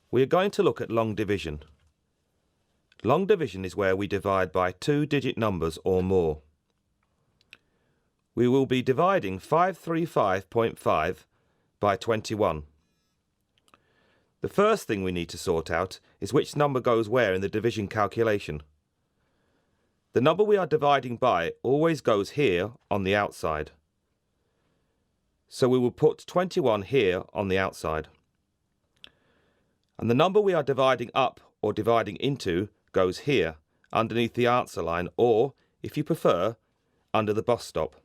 We are going to look at long division. Long division is where we divide by 2-digit numbers or more. We will be dividing 535.5 by 21. The first thing we need to sort out is which number goes where in the division calculation. The number we are dividing by always goes here on the outside. So we will put 21 here on the outside. And the number we are dividing up or dividing into goes here underneath the answer line, or, if you prefer, under the bus stop.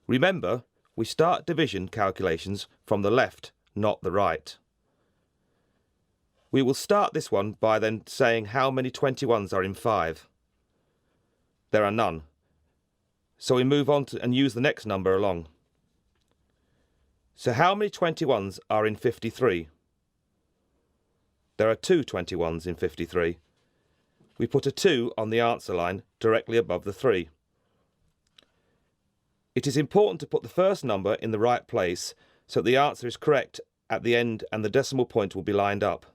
Remember, we start division calculations from the left, not the right. We will start this one by then saying how many 21s are in 5. There are none. So we move on and use the next number along. So how many 21s are in 53? There are 2 21s in 53. We put a 2 on the answer line directly above the 3. It is important to put the first number in the right place so that the answer is correct at the end and the decimal point will be lined up.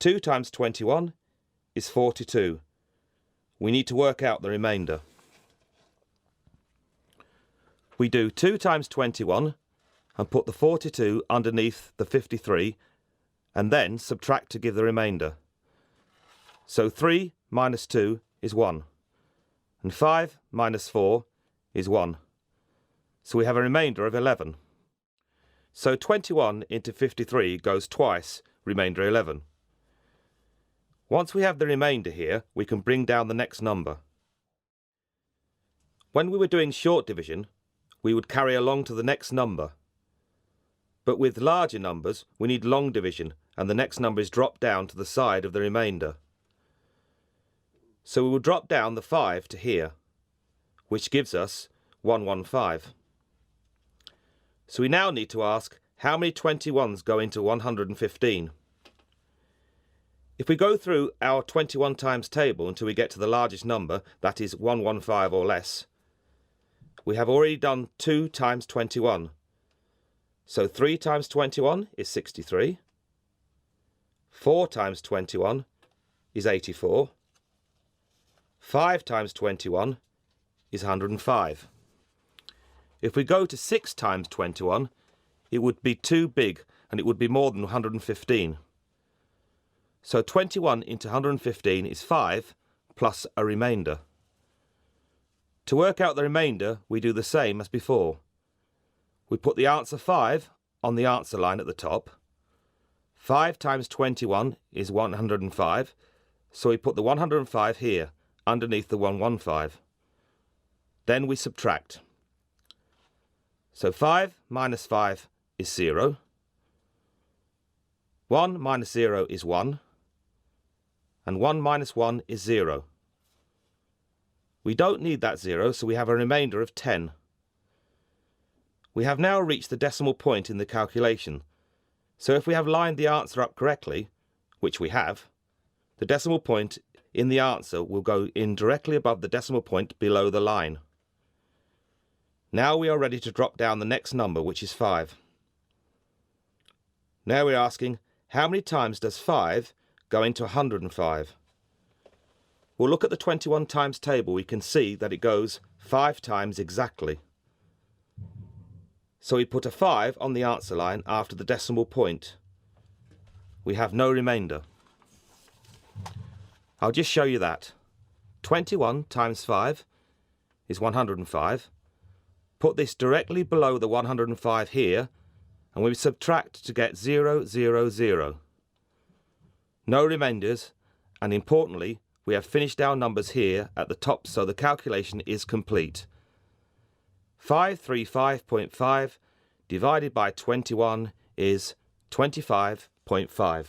2 times 21 is 42. We need to work out the remainder. We do 2 times 21 and put the 42 underneath the 53 and then subtract to give the remainder. So 3 minus 2 is 1 and 5 minus 4 is 1. So we have a remainder of 11. So 21 into 53 goes twice, remainder 11. Once we have the remainder here, we can bring down the next number. When we were doing short division, we would carry along to the next number. But with larger numbers, we need long division, and the next number is dropped down to the side of the remainder. So we will drop down the 5 to here, which gives us 115. So we now need to ask how many 21s go into 115. If we go through our 21 times table until we get to the largest number, that is 115 or less, we have already done 2 times 21. So 3 times 21 is 63. 4 times 21 is 84. 5 times 21 is 105. If we go to 6 times 21, it would be too big and it would be more than 115. So 21 into 115 is 5 plus a remainder. To work out the remainder, we do the same as before. We put the answer 5 on the answer line at the top. 5 times 21 is 105, so we put the 105 here, underneath the 115. Then we subtract. So 5 minus 5 is 0. 1 minus 0 is 1. And 1 minus 1 is 0. We don't need that 0, so we have a remainder of 10. We have now reached the decimal point in the calculation, so if we have lined the answer up correctly, which we have, the decimal point in the answer will go in directly above the decimal point below the line. Now we are ready to drop down the next number, which is 5. Now we're asking, how many times does 5 go into 105? We'll look at the 21 times table. We can see that it goes 5 times exactly. So we put a 5 on the answer line after the decimal point. We have no remainder. I'll just show you that. 21 times 5 is 105. Put this directly below the 105 here, and we subtract to get 0, 0, 0. No remainders, and importantly, we have finished our numbers here at the top, so the calculation is complete. 535.5 divided by 21 is 25.5.